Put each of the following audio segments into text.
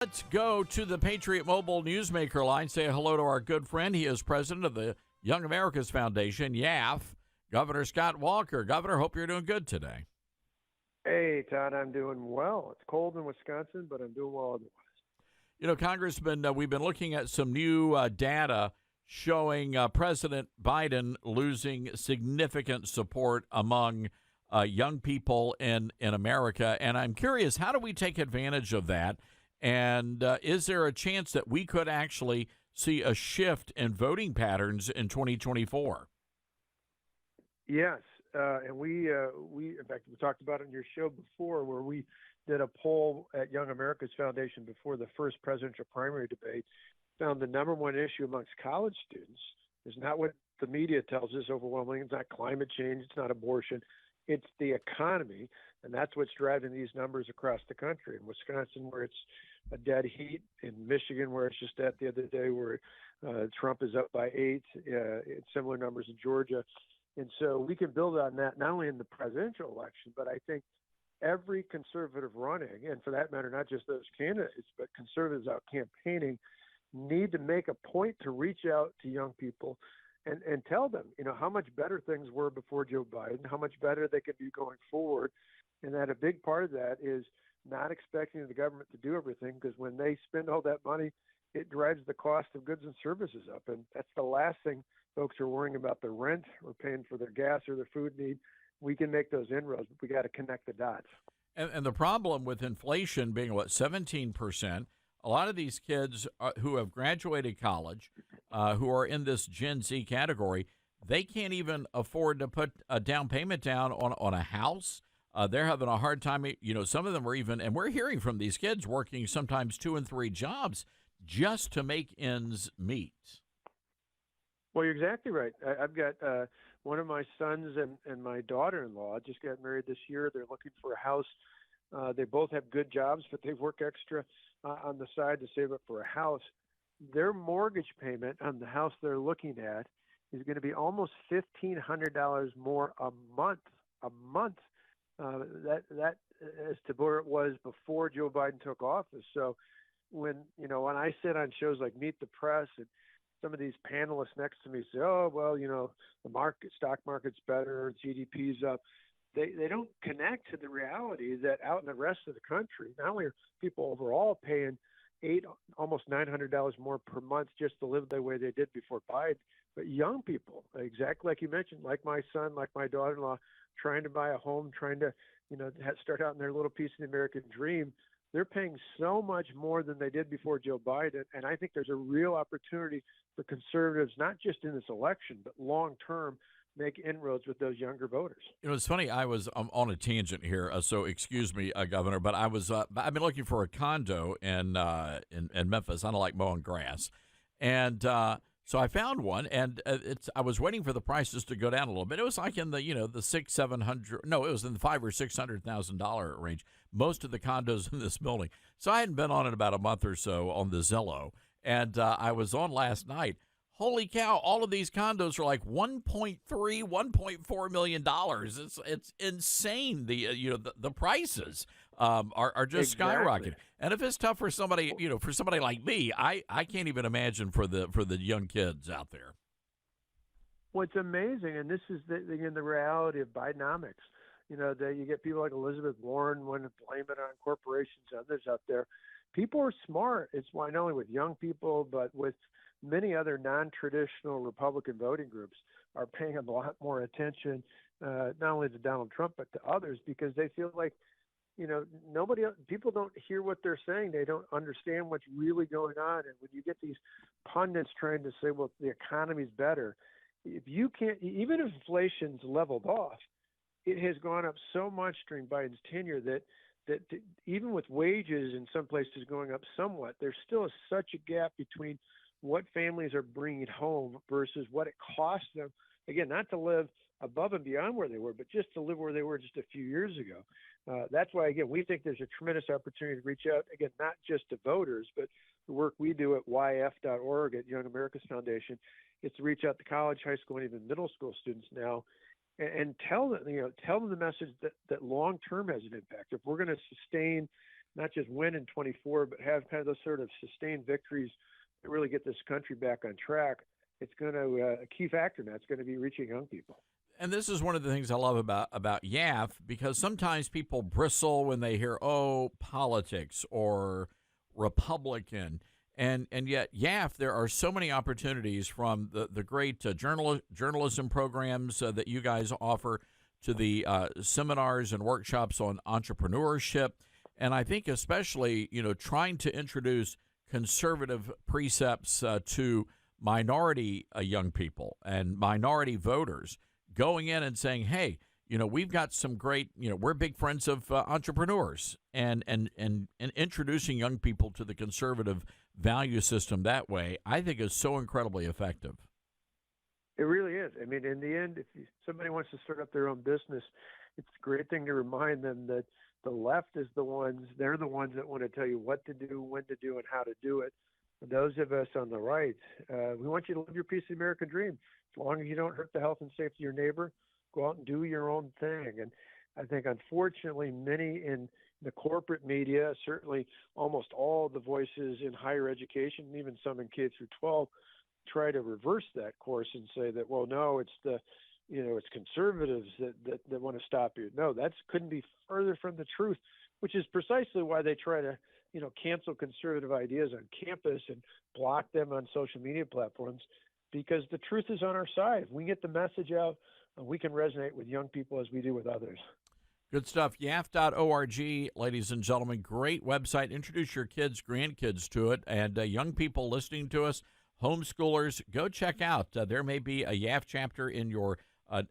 Let's go to the Patriot Mobile Newsmaker line. Say hello to our good friend. He is president of the Young America's Foundation, YAF, Governor Scott Walker. Governor, hope you're doing good today. Hey, Todd, I'm doing well. It's cold in Wisconsin, but I'm doing well otherwise. You know, Congressman, we've been looking at some new data showing President Biden losing significant support among young people in America. And I'm curious, how do we take advantage of that? And is there a chance that we could actually see a shift in voting patterns in 2024? Yes, and we in fact we talked about it in your show before, where we did a poll at Young America's Foundation before the first presidential primary debate. Found the number one issue amongst college students is not what the media tells us overwhelmingly. It's not climate change. It's not abortion. It's the economy, and that's what's driving these numbers across the country. In Wisconsin, where it's a dead heat, in Michigan, where it's just at the other day, where Trump is up by 8, similar numbers in Georgia. And so we can build on that, not only in the presidential election, but I think every conservative running, and for that matter, not just those candidates, but conservatives out campaigning, need to make a point to reach out to young people and tell them, how much better things were before Joe Biden, how much better they could be going forward. And that a big part of that is not expecting the government to do everything, because when they spend all that money, it drives the cost of goods and services up. And that's the last thing folks are worrying about, their rent or paying for their gas or their food need. We can make those inroads, but we got to connect the dots. And the problem with inflation being, 17%, a lot of these kids who have graduated college, who are in this Gen Z category, they can't even afford to put a down payment down on a house. They're having a hard time. Some of them are even, and we're hearing from these kids working sometimes 2 and 3 jobs just to make ends meet. Well, you're exactly right. I've got one of my sons and my daughter-in-law just got married this year. They're looking for a house. They both have good jobs, but they work extra on the side to save up for a house. Their mortgage payment on the house they're looking at is going to be almost $1,500 more a month. That as to where it was before Joe Biden took office. So when I sit on shows like Meet the Press, and some of these panelists next to me say, "Oh, well, the stock market's better, GDP's up," they don't connect to the reality that out in the rest of the country, not only are people overall paying almost $900 more per month just to live the way they did before Biden, but young people, exactly like you mentioned, like my son, like my daughter-in-law, trying to buy a home, trying to start out in their little piece of the American dream, they're paying so much more than they did before Joe Biden. And I think there's a real opportunity for conservatives, not just in this election, but long-term, make inroads with those younger voters. It's funny. I was on a tangent here, so excuse me, Governor, but I've been looking for a condo in Memphis. I don't like mowing grass, and so I found one, and I was waiting for the prices to go down a little bit. It was like in the the $600-700. No, it was in the $500,000 or $600,000 range. Most of the condos in this building. So I hadn't been on it about a month or so on the Zillow, and I was on last night. Holy cow! All of these condos are like $1.4 million. It's insane. The prices are just skyrocketing. And if it's tough for somebody, for somebody like me, I can't even imagine for the young kids out there. Well, it's amazing, and this is the reality of Bidenomics. You get people like Elizabeth Warren want to blame it on corporations, others out there. People are smart. It's why not only with young people, but with many other non-traditional Republican voting groups are paying a lot more attention, not only to Donald Trump, but to others, because they feel like, people don't hear what they're saying. They don't understand what's really going on. And when you get these pundits trying to say, well, the economy's better, if you can't, even if inflation's leveled off, it has gone up so much during Biden's tenure that even with wages in some places going up somewhat, there still is such a gap between what families are bringing home versus what it costs them, again, not to live above and beyond where they were, but just to live where they were just a few years ago. That's why, again, we think there's a tremendous opportunity to reach out, again, not just to voters, but the work we do at YF.org at Young America's Foundation is to reach out to college, high school, and even middle school students now and tell them the message that long-term has an impact. If we're going to sustain not just win in 24, but have kind of those sort of sustained victories that really get this country back on track, it's going to a key factor now. It's going to be reaching young people. And this is one of the things I love about YAF, because sometimes people bristle when they hear, oh, politics or Republican. And yet, YAF, there are so many opportunities, from the great journalism programs that you guys offer, to the seminars and workshops on entrepreneurship. And I think especially, trying to introduce conservative precepts to minority young people and minority voters, going in and saying, hey, we've got some great, we're big friends of entrepreneurs, and introducing young people to the conservative value system that way, I think is so incredibly effective. It really is. I mean, in the end, if somebody wants to start up their own business, it's a great thing to remind them that the left is they're the ones that want to tell you what to do, when to do, and how to do it. And those of us on the right, we want you to live your piece of the American dream. As long as you don't hurt the health and safety of your neighbor, go out and do your own thing. And I think, unfortunately, many in the corporate media, certainly almost all the voices in higher education, even some in K through 12, try to reverse that course and say that, well, no, it's it's conservatives that want to stop you. No, that couldn't be further from the truth, which is precisely why they try to, cancel conservative ideas on campus and block them on social media platforms, because the truth is on our side. If we get the message out, we can resonate with young people as we do with others. Good stuff. YAF.org, ladies and gentlemen. Great website. Introduce your kids, grandkids to it. And young people listening to us, homeschoolers, go check out. There may be a YAF chapter in your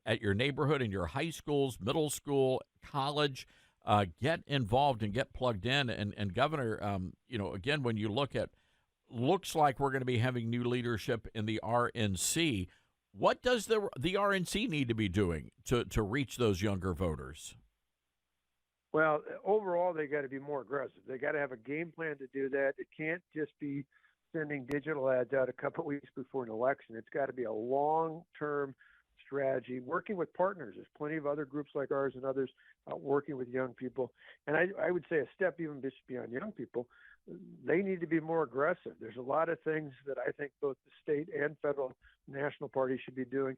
at your neighborhood, in your high schools, middle school, college. Get involved and get plugged in. And Governor, again, when you looks like we're going to be having new leadership in the RNC. What does the RNC need to be doing to reach those younger voters? Well, overall, they got to be more aggressive. They got to have a game plan to do that. It can't just be sending digital ads out a couple of weeks before an election. It's got to be a long-term strategy, working with partners. There's plenty of other groups like ours and others working with young people. And I would say a step even beyond young people, they need to be more aggressive. There's a lot of things that I think both the state and federal national parties should be doing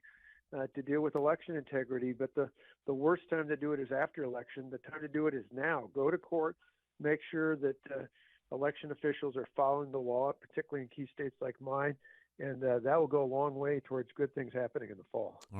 to deal with election integrity. But the worst time to do it is after election. The time to do it is now. Go to court, make sure that election officials are following the law, particularly in key states like mine, and that will go a long way towards good things happening in the fall. All right.